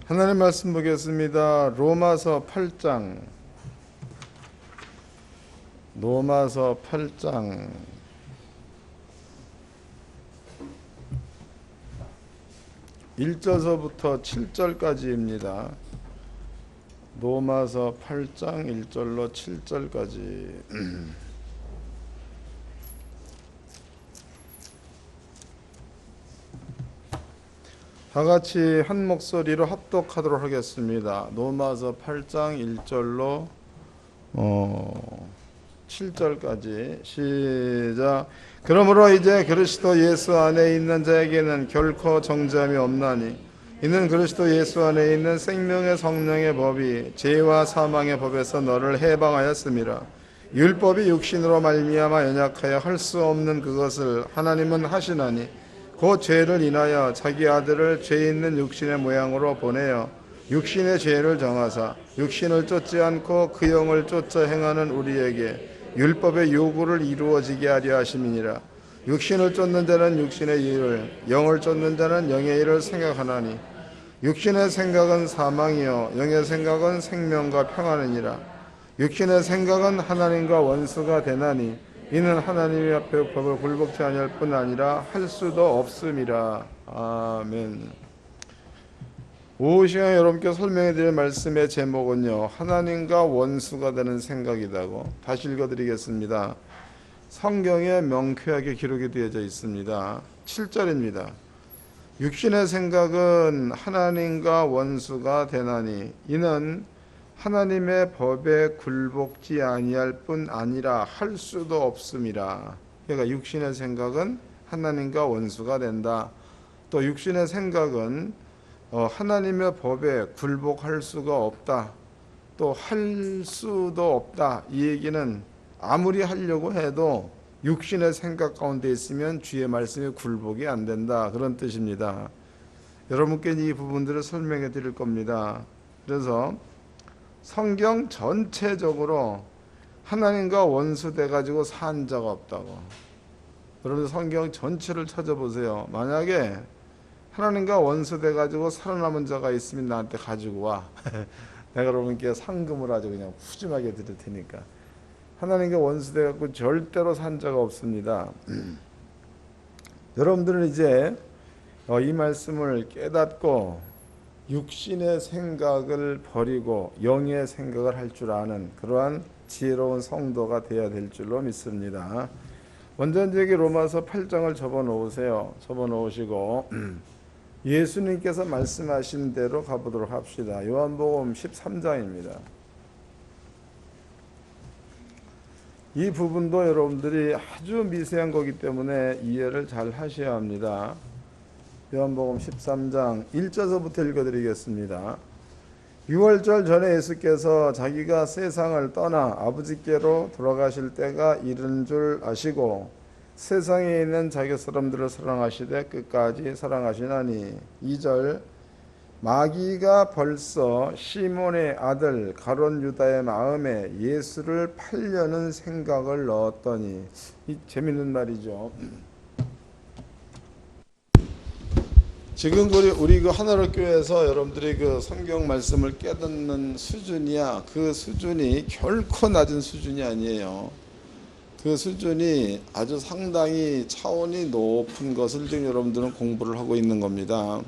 하나님 말씀 보겠습니다. 로마서 8장 1절서부터 7절까지입니다. 로마서 8장 1절로 7절까지. 다같이 한 목소리로 합독하도록 하겠습니다. 로마서 8장 1절로 7절까지 시작. 그러므로 이제 그리스도 예수 안에 있는 자에게는 결코 정죄함이 없나니 이는 그리스도 예수 안에 있는 생명의 성령의 법이 죄와 사망의 법에서 너를 해방하였음이라. 율법이 육신으로 말미암아 연약하여 할 수 없는 그것을 하나님은 하시나니 곧 죄를 인하여 자기 아들을 죄 있는 육신의 모양으로 보내어 육신의 죄를 정하사 육신을 쫓지 않고 그 영을 쫓아 행하는 우리에게 율법의 요구를 이루어지게 하려 하심이니라. 육신을 쫓는 자는 육신의 일을, 영을 쫓는 자는 영의 일을 생각하나니 육신의 생각은 사망이요 영의 생각은 생명과 평안이니라. 육신의 생각은 하나님과 원수가 되나니 이는 하나님의 앞에 법을 굴복치 아니할 뿐 아니라 할 수도 없음이라. 아멘. 오후 시간에 여러분께 설명해 드릴 말씀의 제목은요, 하나님과 원수가 되는 생각이라고. 다시 읽어드리겠습니다. 성경에 명쾌하게 기록이 되어져 있습니다. 7절입니다. 육신의 생각은 하나님과 원수가 되나니 이는 하나님의 법에 굴복지 아니할 뿐 아니라 할 수도 없음이라. 그러니까 육신의 생각은 하나님과 원수가 된다. 또 육신의 생각은 하나님의 법에 굴복할 수가 없다. 또 할 수도 없다. 이 얘기는 아무리 하려고 해도 육신의 생각 가운데 있으면 주의 말씀에 굴복이 안 된다. 그런 뜻입니다. 여러분께 이 부분들을 설명해 드릴 겁니다. 그래서 성경 전체적으로 하나님과 원수돼 가지고 산 자가 없다고. 여러분 성경 전체를 찾아보세요. 만약에 하나님과 원수돼 가지고 살아남은 자가 있으면 나한테 가지고 와. 내가 여러분께 상금을 아주 그냥 푸짐하게 드릴 테니까. 하나님과 원수돼 갖고 절대로 산 자가 없습니다. 여러분들은 이제 이 말씀을 깨닫고 육신의 생각을 버리고 영의 생각을 할 줄 아는 그러한 지혜로운 성도가 되어야 될 줄로 믿습니다. 먼저 이제 로마서 8장을 접어놓으세요. 접어놓으시고 예수님께서 말씀하신 대로 가보도록 합시다. 요한복음 13장입니다. 이 부분도 여러분들이 아주 미세한 거기 때문에 이해를 잘 하셔야 합니다. 요한복음 13장 1절서부터 읽어드리겠습니다. 6월절 전에 예수께서 자기가 세상을 떠나 아버지께로 돌아가실 때가 이른 줄 아시고 세상에 있는 자기 사람들을 사랑하시되 끝까지 사랑하시나니. 2절 마귀가 벌써 시몬의 아들 가룟 유다의 마음에 예수를 팔려는 생각을 넣었더니. 이 재밌는 말이죠. 지금 우리 그 하나로 교회에서 여러분들이 그 성경 말씀을 깨닫는 수준이야. 그 수준이 결코 낮은 수준이 아니에요. 그 수준이 아주 상당히 차원이 높은 것을 지금 여러분들은 공부를 하고 있는 겁니다.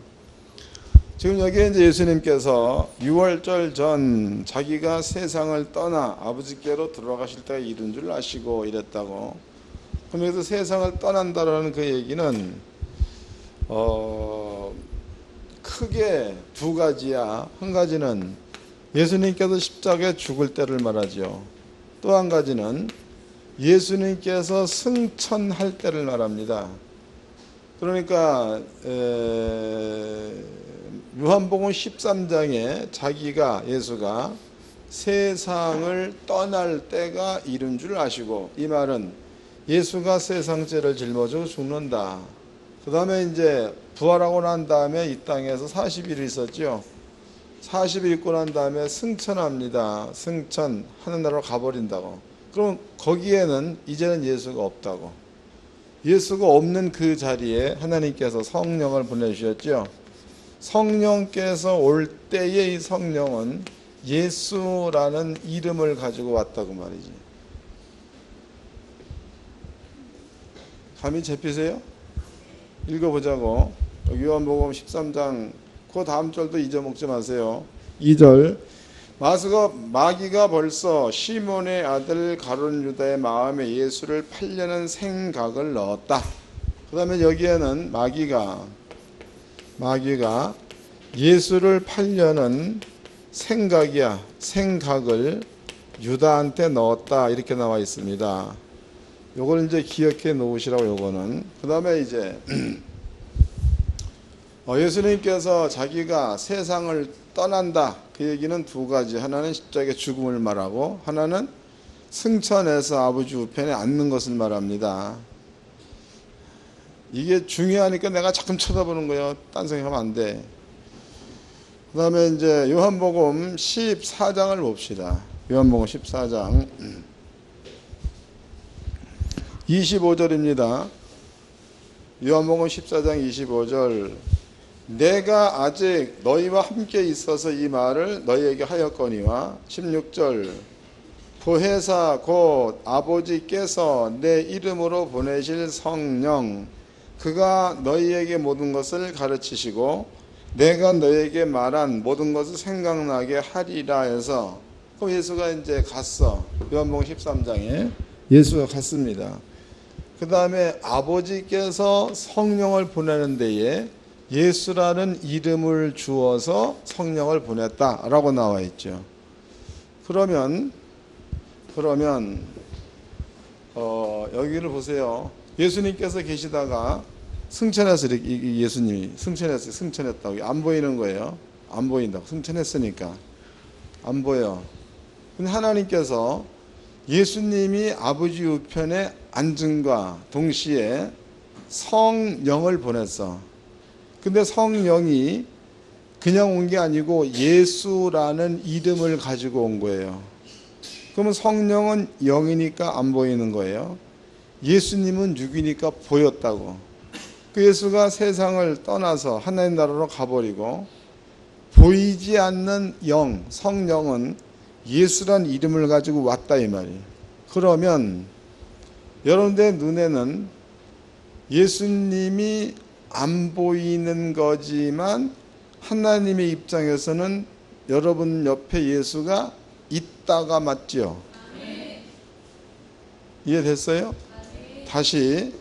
지금 여기에 이제 예수님께서 6월절 전 자기가 세상을 떠나 아버지께로 들어가실 때가 이른 줄 아시고 이랬다고. 그럼 여기서 세상을 떠난다라는 그 얘기는 크게 두 가지야. 한 가지는 예수님께서 십자가에 죽을 때를 말하죠. 또 한 가지는 예수님께서 승천할 때를 말합니다. 그러니까 요한복음 13장에 자기가 예수가 세상을 떠날 때가 이른 줄 아시고, 이 말은 예수가 세상 죄를 짊어지고 죽는다. 그 다음에 이제 부활하고 난 다음에 이 땅에서 40일 있었죠. 40일 있고 난 다음에 승천합니다. 승천, 하늘나라로 가버린다고. 그럼 거기에는 이제는 예수가 없다고. 예수가 없는 그 자리에 하나님께서 성령을 보내주셨죠. 성령께서 올 때의 이 성령은 예수라는 이름을 가지고 왔다고 말이지. 감이 잡히세요? 읽어보자고. 요한복음 13장 그 다음 절도 잊어먹지 마세요. 2절 마귀가 벌써 시몬의 아들 가룟 유다의 마음에 예수를 팔려는 생각을 넣었다. 그 다음에 여기에는 마귀가 예수를 팔려는 생각을 유다한테 넣었다 이렇게 나와 있습니다. 요걸 이제 기억해 놓으시라고. 요거는 그 다음에 이제 예수님께서 자기가 세상을 떠난다 그 얘기는 두 가지. 하나는 십자가의 죽음을 말하고 하나는 승천해서 아버지 우편에 앉는 것을 말합니다. 이게 중요하니까 내가 자꾸 쳐다보는 거예요. 딴 생각하면 안 돼. 그 다음에 이제 요한복음 14장을 봅시다. 요한복음 14장 25절입니다. 요한복음 14장 25절 내가 아직 너희와 함께 있어서 이 말을 너희에게 하였거니와 16절 보혜사 곧 아버지께서 내 이름으로 보내실 성령 그가 너희에게 모든 것을 가르치시고 내가 너희에게 말한 모든 것을 생각나게 하리라 해서 예수가 이제 갔어. 요한복음 13장에 예수가 갔습니다. 그 다음에 아버지께서 성령을 보내는 데에 예수라는 이름을 주어서 성령을 보냈다라고 나와 있죠. 그러면 여기를 보세요. 예수님께서 계시다가 승천해서 예수님이 승천했다고 안 보이는 거예요. 안 보인다고. 승천했으니까 안 보여. 근데 하나님께서 예수님이 아버지 우편에 앉음과 동시에 성령을 보냈어. 근데 성령이 그냥 온 게 아니고 예수라는 이름을 가지고 온 거예요. 그러면 성령은 영이니까 안 보이는 거예요. 예수님은 육이니까 보였다고. 그 예수가 세상을 떠나서 하나님 나라로 가버리고 보이지 않는 영, 성령은 예수란 이름을 가지고 왔다 이 말이에요. 그러면 여러분들의 눈에는 예수님이 안 보이는 거지만 하나님의 입장에서는 여러분 옆에 예수가 있다가 맞죠? 이해됐어요? 다시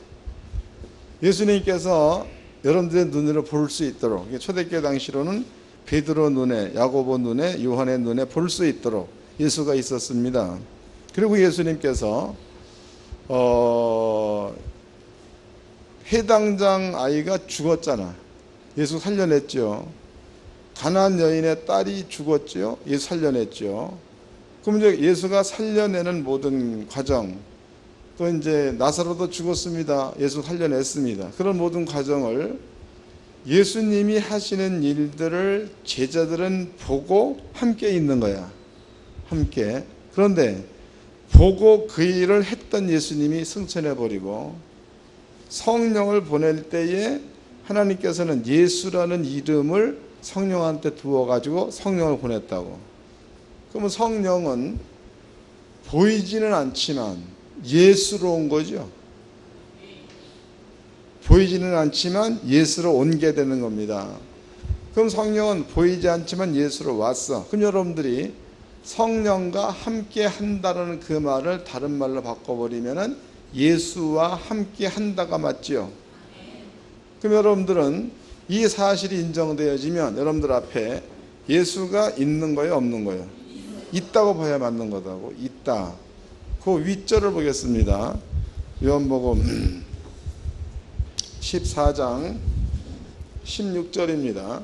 예수님께서 여러분들의 눈으로 볼 수 있도록 초대교회 당시로는 베드로 눈에, 야고보 눈에, 요한의 눈에 볼 수 있도록 예수가 있었습니다. 그리고 예수님께서 해당장 아이가 죽었잖아. 예수 살려냈죠. 가나안 여인의 딸이 죽었죠. 예수 살려냈죠. 그럼 이제 예수가 살려내는 모든 과정, 또 이제 나사로도 죽었습니다. 예수 살려냈습니다. 그런 모든 과정을 예수님이 하시는 일들을 제자들은 보고 함께 있는 거야. 함께. 그런데 보고 그 일을 했던 예수님이 승천해버리고 성령을 보낼 때에 하나님께서는 예수라는 이름을 성령한테 두어가지고 성령을 보냈다고. 그러면 성령은 보이지는 않지만 예수로 온 거죠. 보이지는 않지만 예수로 옮게 되는 겁니다. 그럼 성령은 보이지 않지만 예수로 왔어. 그럼 여러분들이 성령과 함께 한다는 그 말을 다른 말로 바꿔버리면은 예수와 함께 한다가 맞지요. 그럼 여러분들은 이 사실이 인정되어지면 여러분들 앞에 예수가 있는 거예요, 없는 거예요? 있다고 봐야 맞는 거다고. 있다. 그 윗절을 보겠습니다. 요한복음 14장 16절입니다.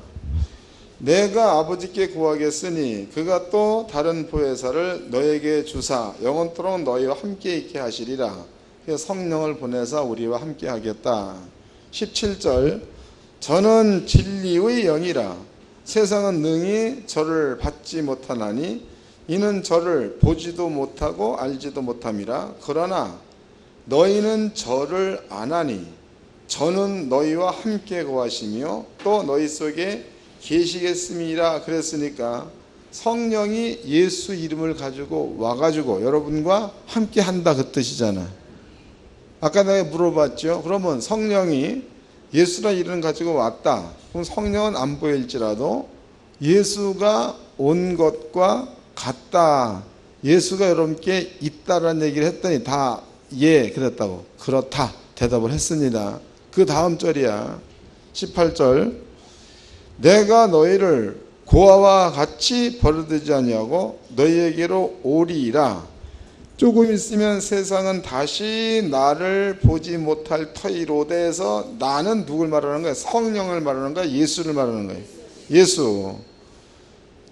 내가 아버지께 구하겠으니 그가 또 다른 보혜사를 너에게 주사 영원토록 너희와 함께 있게 하시리라. 성령을 보내사 우리와 함께 하겠다. 17절 저는 진리의 영이라 세상은 능히 저를 받지 못하나니 이는 저를 보지도 못하고 알지도 못함이라. 그러나 너희는 저를 아나니 저는 너희와 함께 거하시며 또 너희 속에 계시겠음이라 그랬으니까 성령이 예수 이름을 가지고 와가지고 여러분과 함께 한다 그 뜻이잖아. 아까 내가 물어봤죠. 그러면 성령이 예수라는 이름을 가지고 왔다. 그럼 성령은 안 보일지라도 예수가 온 것과 같다. 예수가 여러분께 있다라는 얘기를 했더니 다 예 그랬다고. 그렇다 대답을 했습니다. 그 다음 절이야. 18절. 내가 너희를 고아와 같이 버려두지 아니하고 너희에게로 오리라. 조금 있으면 세상은 다시 나를 보지 못할 터이로되에서 나는 누굴 말하는 거야? 성령을 말하는 거야? 예수를 말하는 거야? 예수.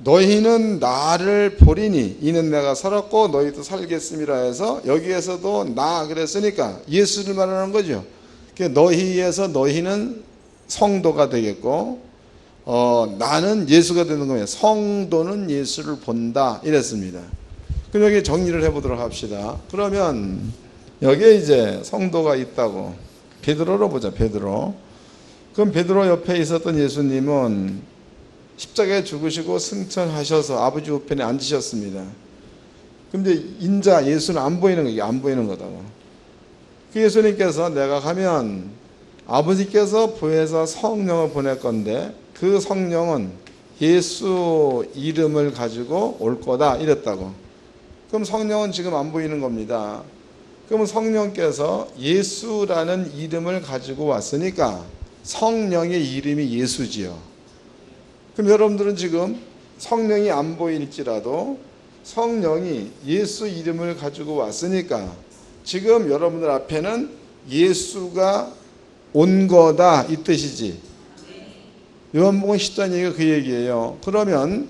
너희는 나를 보리니 이는 내가 살았고 너희도 살겠음이라 해서 여기에서도 나 그랬으니까 예수를 말하는 거죠. 너희에서 너희는 성도가 되겠고 나는 예수가 되는 거예요. 성도는 예수를 본다 이랬습니다. 그럼 여기 정리를 해보도록 합시다. 그러면 여기에 이제 성도가 있다고. 베드로로 보자. 베드로. 그럼 베드로 옆에 있었던 예수님은 십자가에 죽으시고 승천하셔서 아버지 우편에 앉으셨습니다. 근데 인자 예수는 안 보이는 거예요. 안 보이는 거다고. 그 예수님께서 내가 가면 아버지께서 보혜사 성령을 보낼 건데 그 성령은 예수 이름을 가지고 올 거다 이랬다고. 그럼 성령은 지금 안 보이는 겁니다. 그럼 성령께서 예수라는 이름을 가지고 왔으니까 성령의 이름이 예수지요. 그럼 여러분들은 지금 성령이 안 보일지라도 성령이 예수 이름을 가지고 왔으니까 지금 여러분들 앞에는 예수가 온 거다 이 뜻이지. 요한복음 10장 얘기가 그 얘기예요. 그러면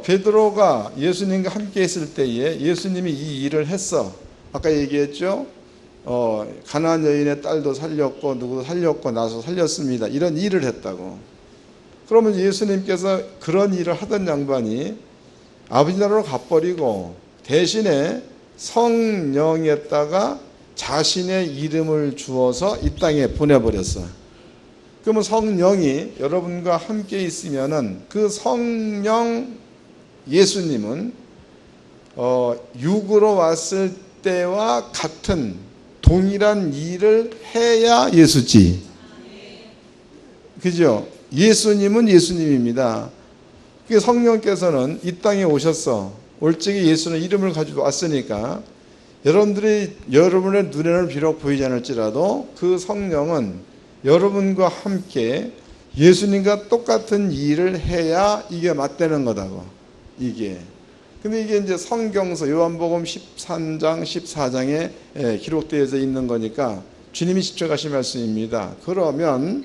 베드로가 예수님과 함께 했을 때에 예수님이 이 일을 했어. 아까 얘기했죠. 가나안 여인의 딸도 살렸고 누구도 살렸고 나서 살렸습니다. 이런 일을 했다고. 그러면 예수님께서 그런 일을 하던 양반이 아버지 나라로 가버리고 대신에 성령에다가 자신의 이름을 주어서 이 땅에 보내버렸어. 그러면 성령이 여러분과 함께 있으면은 그 성령 예수님은 육으로 왔을 때와 같은 동일한 일을 해야 예수지. 그죠? 예수님은 예수님입니다. 성령께서는 이 땅에 오셨어. 올 적에 예수는 이름을 가지고 왔으니까 여러분의 눈에는 비록 보이지 않을지라도 그 성령은 여러분과 함께 예수님과 똑같은 일을 해야 이게 맞대는 거다고. 이게. 근데 이게 이제 성경서 요한복음 13장, 14장에 기록되어져 있는 거니까 주님이 직접 하신 말씀입니다. 그러면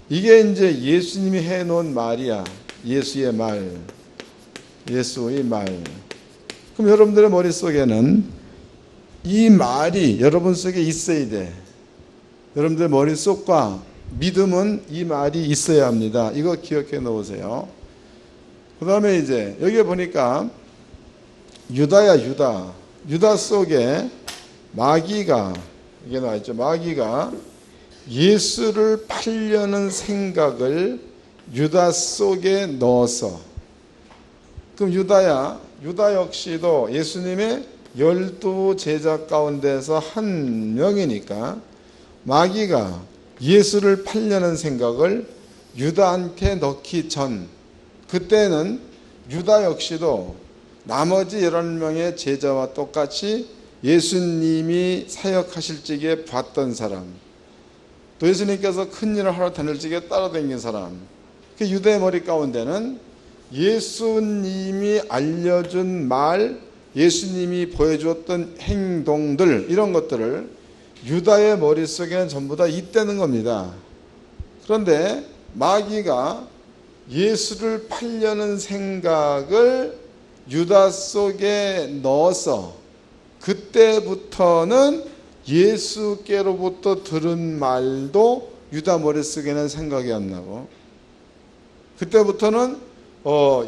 이게 이제 예수님이 해놓은 말이야. 예수의 말. 예수의 말. 그럼 여러분들의 머릿속에는 이 말이 여러분 속에 있어야 돼. 여러분들의 머릿속과 믿음은 이 말이 있어야 합니다. 이거 기억해 놓으세요. 그 다음에 이제 여기 보니까 유다야 유다. 유다 속에 마귀가 이게 나와있죠. 마귀가 예수를 팔려는 생각을 유다 속에 넣어서 그럼 유다 역시도 예수님의 12 제자 가운데서 한 명이니까 마귀가 예수를 팔려는 생각을 유다한테 넣기 전 그때는 유다 역시도 나머지 11명의 제자와 똑같이 예수님이 사역하실 적에 봤던 사람 또 예수님께서 큰 일을 하러 다닐 적에 따라다닌 사람 그 유다의 머리 가운데는 예수님이 알려준 말 예수님이 보여주었던 행동들 이런 것들을 유다의 머릿속에는 전부 다 있다는 겁니다. 그런데 마귀가 예수를 팔려는 생각을 유다 속에 넣어서 그때부터는 예수께로부터 들은 말도 유다 머릿속에는 생각이 안 나고 그때부터는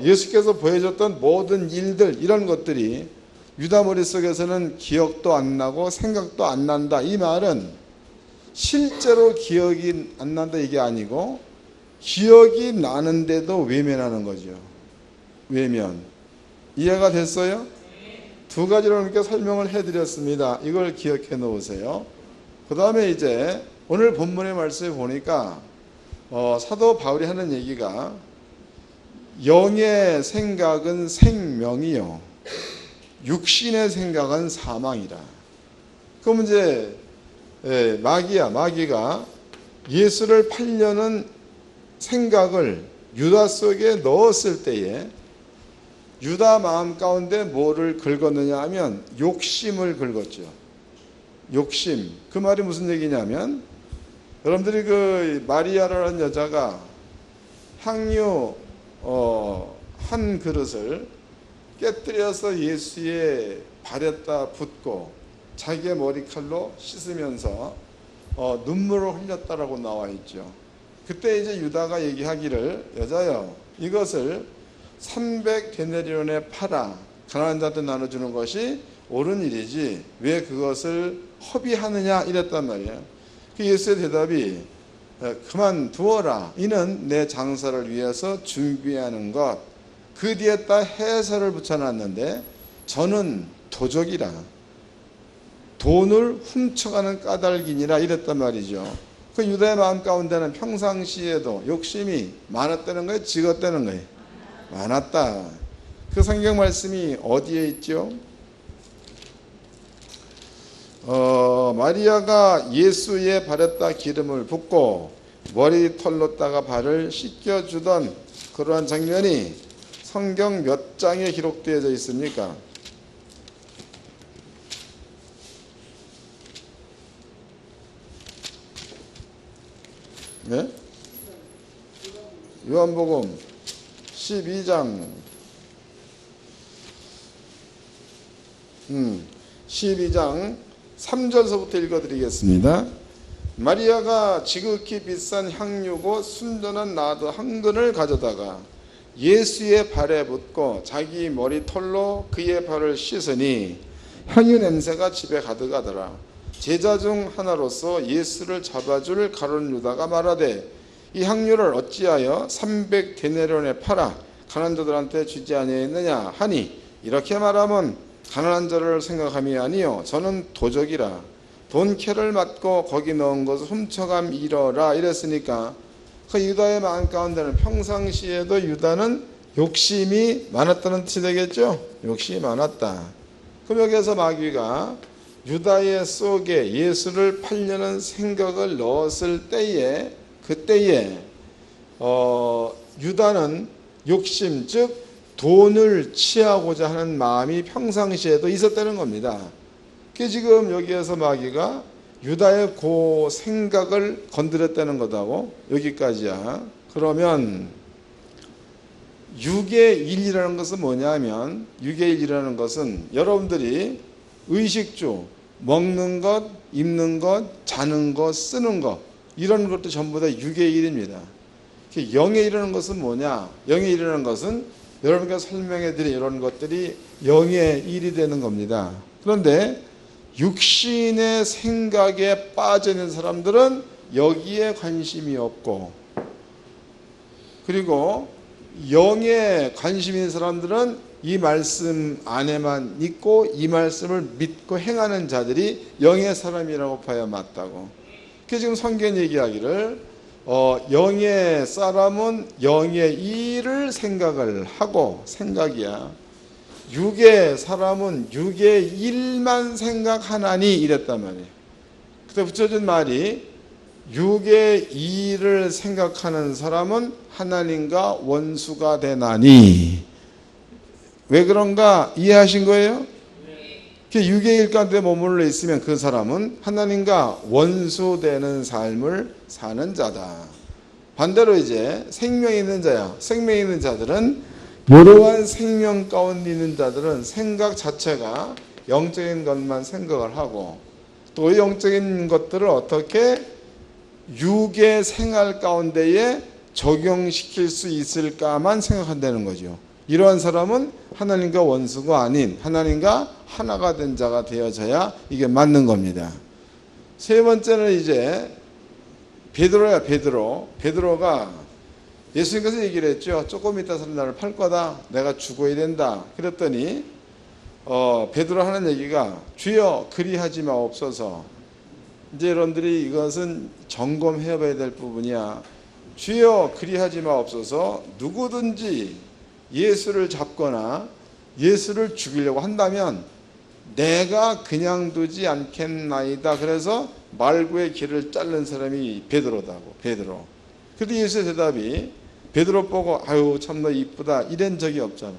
예수께서 보여줬던 모든 일들 이런 것들이 유다 머릿속에서는 기억도 안 나고 생각도 안 난다. 이 말은 실제로 기억이 안 난다 이게 아니고 기억이 나는데도 외면하는 거죠. 외면. 이해가 됐어요? 두 가지로 이렇게 설명을 해드렸습니다. 이걸 기억해 놓으세요. 그 다음에 이제 오늘 본문의 말씀에 보니까 사도 바울이 하는 얘기가 영의 생각은 생명이요 육신의 생각은 사망이라. 그럼 이제 마귀가 예수를 팔려는 생각을 유다 속에 넣었을 때에 유다 마음 가운데 뭐를 긁었느냐 하면 욕심을 긁었죠. 욕심. 그 말이 무슨 얘기냐면 여러분들이 그 마리아라는 여자가 향유 한 그릇을 깨뜨려서 예수의 발에다 붓고 자기의 머리칼로 씻으면서 눈물을 흘렸다라고 나와 있죠. 그때 이제 유다가 얘기하기를 여자여 이것을 300데나리온에 팔아 가난한 자한테 나눠주는 것이 옳은 일이지 왜 그것을 허비하느냐 이랬단 말이에요. 그 예수의 대답이 그만두어라. 이는 내 장사를 위해서 준비하는 것. 그 뒤에다 해설을 붙여놨는데 저는 도적이라 돈을 훔쳐가는 까닭이니라 이랬단 말이죠. 그 유다의 마음 가운데는 평상시에도 욕심이 많았다는 거예요? 적었다는 거예요? 많았다. 그 성경 말씀이 어디에 있죠? 마리아가 예수의 발에다 기름을 붓고 머리털로다가 발을 씻겨주던 그러한 장면이 성경 몇 장에 기록되어져 있습니까? 네? 요한복음 12장 12장 3절서부터 읽어드리겠습니다. 마리아가 지극히 비싼 향유고 순전한 나드 한 근을 가져다가 예수의 발에 붓고 자기 머리털로 그의 발을 씻으니 향유 냄새가 집에 가득하더라. 제자 중 하나로서 예수를 잡아줄 가룟 유다가 말하되 이 향유를 어찌하여 300데나리온에 팔아 가난한 자들한테 주지 아니했느냐 하니 이렇게 말하면 가난한 자를 생각함이 아니요 저는 도적이라 돈캐를 맞고 거기 넣은 것을 훔쳐감 이러라 이랬으니까 그 유다의 마음 가운데는 평상시에도 유다는 욕심이 많았다는 뜻이 되겠죠. 욕심이 많았다. 그럼 여기에서 마귀가 유다의 속에 예수를 팔려는 생각을 넣었을 때에 그때에 유다는 욕심 즉 돈을 취하고자 하는 마음이 평상시에도 있었다는 겁니다. 그 지금 여기에서 마귀가 유다의 그 생각을 건드렸다는 거다고 여기까지야. 그러면 6의 1이라는 것은 뭐냐면 6의 1이라는 것은 여러분들이 의식주 먹는 것, 입는 것, 자는 것, 쓰는 것 이런 것도 전부 다 6의 1입니다. 0의 1이라는 것은 뭐냐? 0의 1이라는 것은 여러분께 설명해 드린 이런 것들이 0의 1이 되는 겁니다. 그런데 육신의 생각에 빠져 있는 사람들은 여기에 관심이 없고 그리고 0에 관심 있는 사람들은 이 말씀 안에만 있고 이 말씀을 믿고 행하는 자들이 0의 사람이라고 봐야 맞다고. 그 지금 성경 얘기하기를 0의 사람은 0의 일을 생각을 하고 생각이야. 6의 사람은 6의 일만 생각하나니 이랬단 말이에요. 그때 붙여준 말이 6의 일을 생각하는 사람은 하나님과 원수가 되나니. 왜 그런가 이해하신 거예요? 6의 일 가운데 머물러 있으면 그 사람은 하나님과 원수되는 삶을 사는 자다. 반대로 이제 생명이 있는 자야. 생명이 있는 자들은 이러한 생명 가운데 있는 자들은 생각 자체가 영적인 것만 생각을 하고 또 영적인 것들을 어떻게 육의 생활 가운데에 적용시킬 수 있을까만 생각한다는 거죠. 이러한 사람은 하나님과 원수가 아닌 하나님과 하나가 된 자가 되어져야 이게 맞는 겁니다. 세 번째는 이제 베드로야. 베드로가 예수님께서 얘기를 했죠. 조금 있다 서는 나를 팔 거다. 내가 죽어야 된다. 그랬더니 베드로 하는 얘기가 주여 그리하지 마옵소서. 이제 여러분들이 이것은 점검해 봐야 될 부분이야. 주여 그리하지 마옵소서. 누구든지 예수를 잡거나 예수를 죽이려고 한다면 내가 그냥 두지 않겠나이다. 그래서 말구의 길을 자른 사람이 베드로다고. 베드로. 그런데 예수의 대답이 베드로 보고 아유 참 너 이쁘다 이런 적이 없잖아.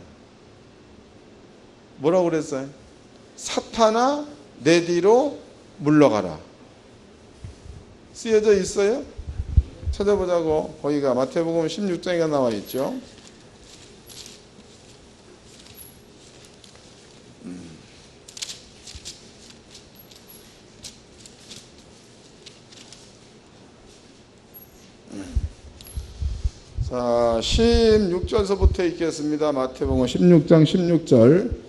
뭐라고 그랬어요? 사탄아 내 뒤로 물러가라. 쓰여져 있어요? 찾아보자고. 거기가 마태복음 16장에 나와 있죠. 자, 16절서부터 읽겠습니다. 마태복음 16장 16절.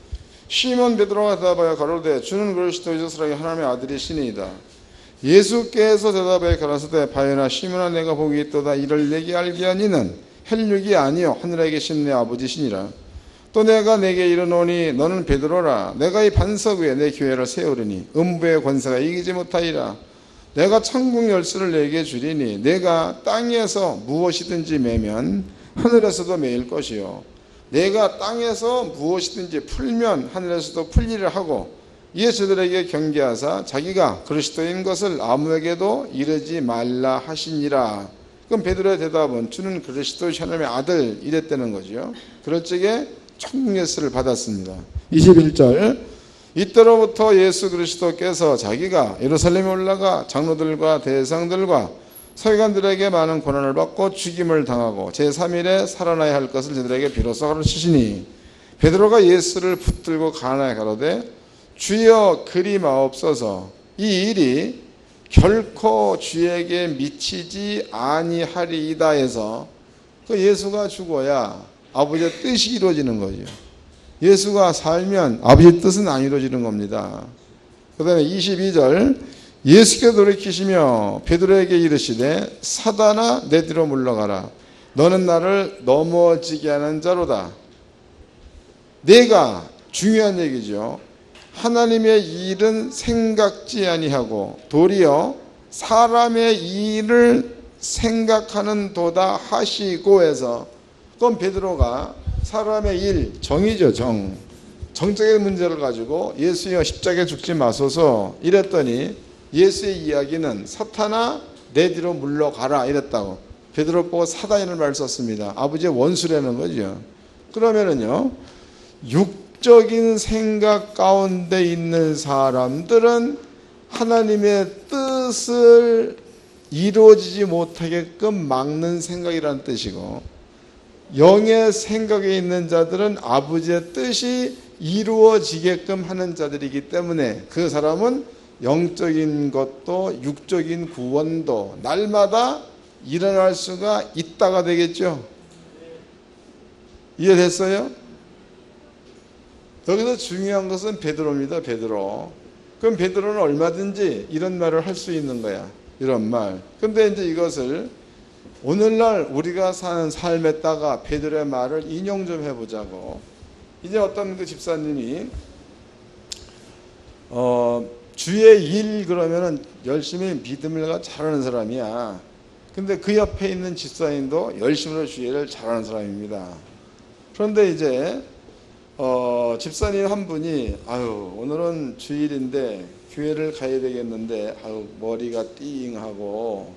시몬 베드로가 대답하여 가로되 주는 그리스도이시오 하나님의 아들이시니이다. 예수께서 대답하여 가라사대 바요나 시몬아 내가 복이 있도다. 이를 내게 알게 하니는 혈육이 아니요 하늘에 계신 내 아버지시니라. 또 내가 내게 이르노니 너는 베드로라. 내가 이 반석 위에 내 교회를 세우리니 음부의 권세가 이기지 못하리라. 내가 천국 열쇠를 내게 주리니 내가 땅에서 무엇이든지 매면 하늘에서도 매일 것이요 내가 땅에서 무엇이든지 풀면 하늘에서도 풀리를 하고 이에 저들에게 경계하사 자기가 그리스도인 것을 아무에게도 이르지 말라 하시니라. 그럼 베드로의 대답은 주는 그리스도 하나님의 아들 이랬다는 거죠. 그럴 적에 천국 열쇠를 받았습니다. 21절. 이때로부터 예수 그리스도께서 자기가 예루살렘에 올라가 장로들과 대상들과 서기관들에게 많은 고난을 받고 죽임을 당하고 제3일에 살아나야 할 것을 저들에게 비로소 가르치시니 베드로가 예수를 붙들고 가나에 가로되 주여 그리 마옵소서. 이 일이 결코 주에게 미치지 아니하리이다 해서 그 예수가 죽어야 아버지의 뜻이 이루어지는 거죠. 예수가 살면 아버지의 뜻은 안 이루어지는 겁니다. 그 다음에 22절. 예수께서 돌이키시며 베드로에게 이르시되 사단아 내 뒤로 물러가라. 너는 나를 넘어지게 하는 자로다. 내가 중요한 얘기죠. 하나님의 일은 생각지 아니하고 도리어 사람의 일을 생각하는 도다 하시고 해서 그건 베드로가 사람의 일, 정이죠, 정. 정적인 문제를 가지고 예수여 십자가에 죽지 마소서 이랬더니 예수의 이야기는 사탄아 내 뒤로 물러가라 이랬다고. 베드로 보고 사단이라는 말을 썼습니다. 아버지의 원수라는 거죠. 그러면은요, 육적인 생각 가운데 있는 사람들은 하나님의 뜻을 이루어지지 못하게끔 막는 생각이라는 뜻이고 영의 생각에 있는 자들은 아버지의 뜻이 이루어지게끔 하는 자들이기 때문에 그 사람은 영적인 것도 육적인 구원도 날마다 일어날 수가 있다가 되겠죠. 이해됐어요? 여기서 중요한 것은 베드로입니다. 베드로. 그럼 베드로는 얼마든지 이런 말을 할 수 있는 거야. 이런 말. 근데 이제 이것을 오늘날 우리가 사는 삶에다가 베드로의 말을 인용 좀 해보자고. 이제 어떤 그 집사님이 주의 일 그러면은 열심히 믿음을 잘하는 사람이야. 근데 그 옆에 있는 집사님도 열심히 주의 일을 잘하는 사람입니다. 그런데 이제 집사님 한 분이 아유 오늘은 주일인데 교회를 가야 되겠는데 아유 머리가 띵하고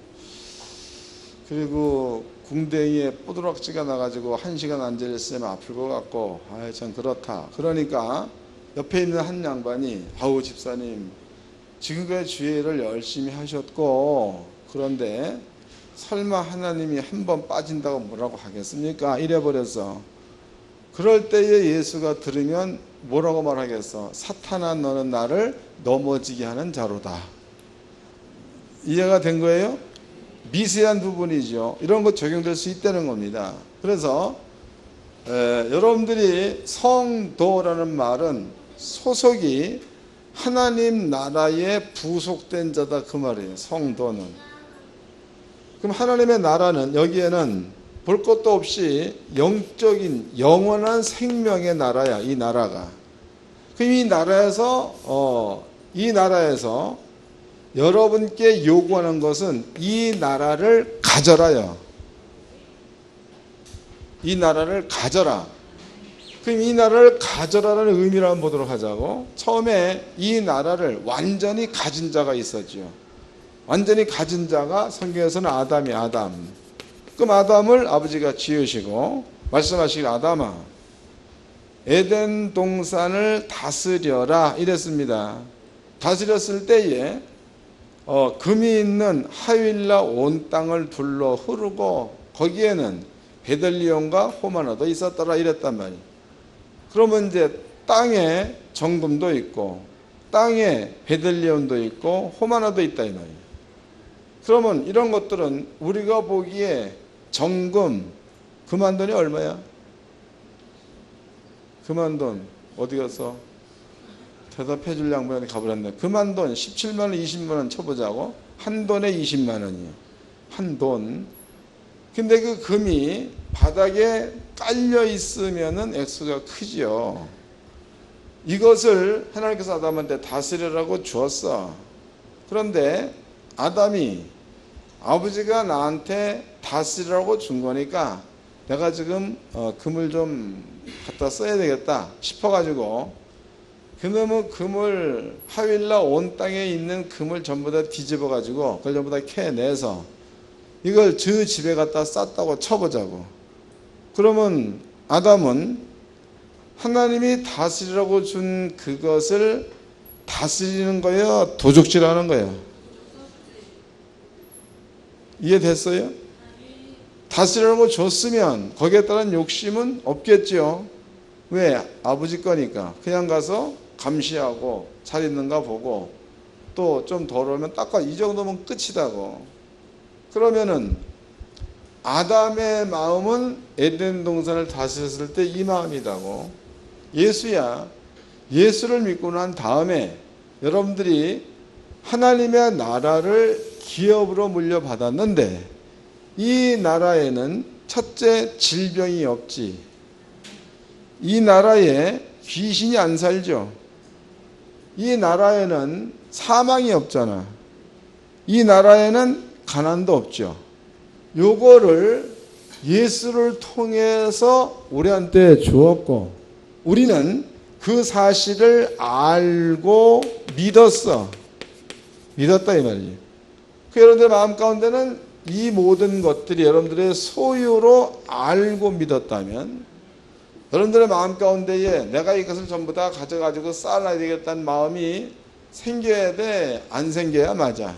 그리고 궁뎅이에 뽀드락지가 나가지고 1시간 앉아있으면 아플 것 같고 아유 참 그렇다. 그러니까 옆에 있는 한 양반이 아우 집사님 지금까지 주일을 열심히 하셨고 그런데 설마 하나님이 한 번 빠진다고 뭐라고 하겠습니까? 이래버렸어. 그럴 때에 예수가 들으면 뭐라고 말하겠어? 사탄아 너는 나를 넘어지게 하는 자로다. 이해가 된 거예요? 미세한 부분이죠. 이런 거 적용될 수 있다는 겁니다. 그래서 여러분들이 성도라는 말은 소속이 하나님 나라에 부속된 자다 그 말이에요. 성도는. 그럼 하나님의 나라는 여기에는 볼 것도 없이 영적인 영원한 생명의 나라야. 이 나라가. 그럼 이 나라에서 여러분께 요구하는 것은 이 나라를 가져라요. 이 나라를 가져라. 그럼 이 나라를 가져라는 의미를 한번 보도록 하자고. 처음에 이 나라를 완전히 가진 자가 있었죠. 완전히 가진 자가 성경에서는 아담이 아담. 그럼 아담을 아버지가 지으시고 말씀하시길 아담아 에덴 동산을 다스려라 이랬습니다. 다스렸을 때에 금이 있는 하윌라 온 땅을 둘러 흐르고 거기에는 베들리온과 호마노도 있었더라 이랬단 말이에요. 그러면 이제 땅에 정금도 있고 땅에 베들리온도 있고 호마노도 있다 이 말이에요. 그러면 이런 것들은 우리가 보기에 정금 금한돈이 얼마야? 금한돈 어디 가서 대답해 줄 양반이 가버렸네. 금한돈 17만 원 20만 원 쳐보자고. 한 돈에 20만 원이에요. 한 돈. 근데 그 금이 바닥에 깔려 있으면은 액수가 크지요. 이것을 하나님께서 아담한테 다스리라고 주었어. 그런데 아담이 아버지가 나한테 다스리라고 준 거니까 내가 지금 금을 좀 갖다 써야 되겠다 싶어가지고 그놈의 금을 하윌라 온 땅에 있는 금을 전부 다 뒤집어가지고 그걸 전부 다 캐내서 이걸 저 집에 갖다 쌌다고 쳐보자고. 그러면 아담은 하나님이 다스리라고 준 그것을 다스리는 거예요? 도적질하는 거예요? 이해됐어요? 다스리라고 줬으면 거기에 따른 욕심은 없겠죠. 왜? 아버지 거니까. 그냥 가서 감시하고 잘 있는가 보고 또 좀 더러우면 닦아. 이 정도면 끝이다고. 그러면은 아담의 마음은 에덴 동산을 다스렸을 때 이 마음이다고. 예수야. 예수를 믿고 난 다음에 여러분들이 하나님의 나라를 기업으로 물려받았는데 이 나라에는 첫째 질병이 없지. 이 나라에 귀신이 안 살죠. 이 나라에는 사망이 없잖아. 이 나라에는 가난도 없죠. 요거를 예수를 통해서 우리한테 주었고 우리는 그 사실을 알고 믿었어. 믿었다 이 말이에요. 그 여러분들의 마음 가운데는 이 모든 것들이 여러분들의 소유로 알고 믿었다면 여러분들의 마음 가운데에 내가 이것을 전부 다 가져가지고 쌓아놔야 되겠다는 마음이 생겨야 돼? 안 생겨야 맞아?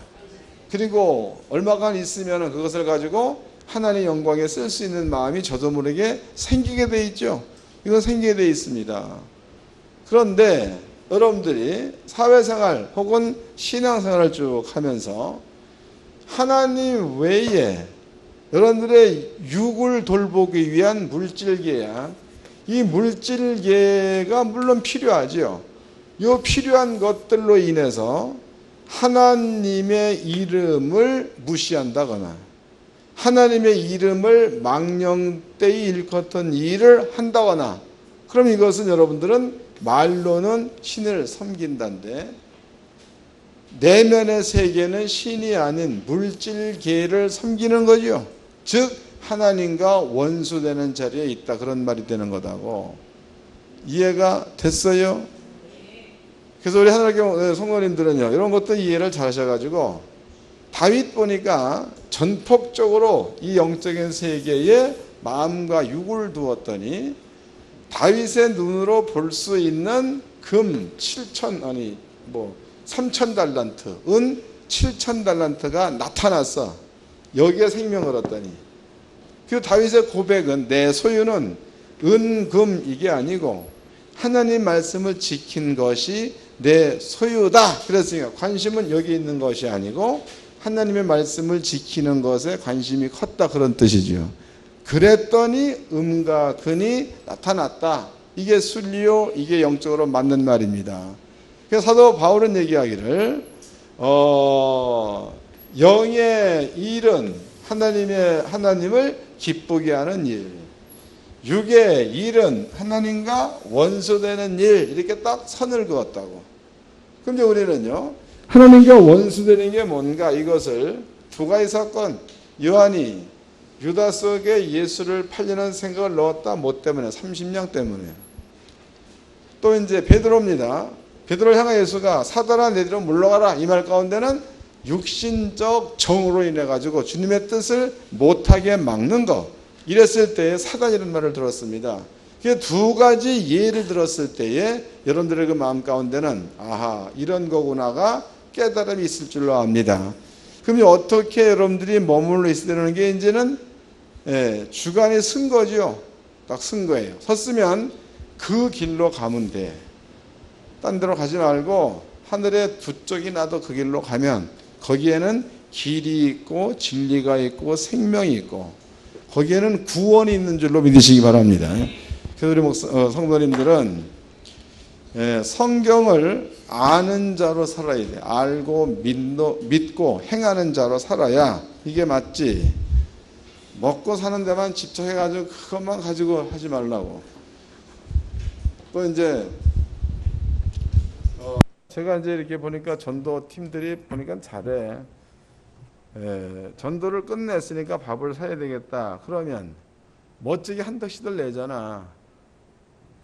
그리고 얼마간 있으면 그것을 가지고 하나님의 영광에 쓸 수 있는 마음이 저도 모르게 생기게 돼 있죠. 이건 생기게 돼 있습니다. 그런데 여러분들이 사회생활 혹은 신앙생활을 쭉 하면서 하나님 외에 여러분들의 육을 돌보기 위한 물질계야. 이 물질계가 물론 필요하죠. 이 필요한 것들로 인해서 하나님의 이름을 무시한다거나 하나님의 이름을 망령되이 일컫던 일을 한다거나 그럼 이것은 여러분들은 말로는 신을 섬긴다는데 내면의 세계는 신이 아닌 물질계를 섬기는 거죠. 즉 하나님과 원수되는 자리에 있다 그런 말이 되는 거다고. 이해가 됐어요? 그래서 우리 하나님께 성도님들은요 이런 것도 이해를 잘 하셔가지고 다윗 보니까 전폭적으로 이 영적인 세계에 마음과 육을 두었더니 다윗의 눈으로 볼 수 있는 금 3,000달란트, 은 7,000달란트가 나타났어. 여기에 생명을 얻더니. 그 다윗의 고백은 내 소유는 은, 금 이게 아니고 하나님 말씀을 지킨 것이 내 소유다. 그랬으니까 관심은 여기 있는 것이 아니고 하나님의 말씀을 지키는 것에 관심이 컸다 그런 뜻이죠. 그랬더니 음과 근이 나타났다. 이게 순리요, 이게 영적으로 맞는 말입니다. 그래서 사도 바울은 얘기하기를 영의 일은 하나님을 기쁘게 하는 일. 육의 일은 하나님과 원수되는 일, 이렇게 딱 선을 그었다고. 근데 우리는요, 하나님과 원수되는 게 뭔가, 이것을 두 가지 사건, 요한이 유다스에게 예수를 팔려는 생각을 넣었다. 뭐 때문에? 30냥 때문에. 또 이제 베드로입니다. 베드로를 향해 예수가 사단아 내 뒤로 물러가라, 이 말 가운데는 육신적 정으로 인해 가지고 주님의 뜻을 못하게 막는 것, 이랬을 때에 사단이라는 말을 들었습니다. 그 두 가지 예를 들었을 때에 여러분들의 그 마음 가운데는 아하, 이런 거구나가 깨달음이 있을 줄로 압니다. 그럼 어떻게 여러분들이 머물러 있어야 되는 게 이제는 주관이 쓴 거죠. 딱 쓴 거예요. 섰으면 그 길로 가면 돼. 딴 데로 가지 말고 하늘에 두 쪽이 나도 그 길로 가면 거기에는 길이 있고 진리가 있고 생명이 있고 거기에는 구원이 있는 줄로 믿으시기 바랍니다. 그래서 우리 성도님들은 성경을 아는 자로 살아야 돼. 알고 믿고 행하는 자로 살아야 이게 맞지. 먹고 사는 데만 집착해가지고 그것만 가지고 하지 말라고. 또 이제 제가 이제 이렇게 보니까 전도 팀들이 보니까 잘해. 전도를 끝냈으니까 밥을 사야 되겠다. 그러면 멋지게 한 덕씩들 내잖아.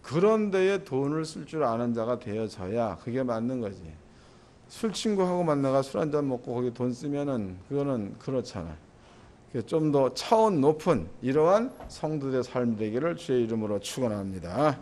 그런 데에 돈을 쓸 줄 아는 자가 되어져야 그게 맞는 거지. 술 친구하고 만나가 술 한잔 먹고 거기 돈 쓰면은 그거는 그렇잖아. 좀 더 차원 높은 이러한 성도의 삶 되기를 주의 이름으로 축원합니다.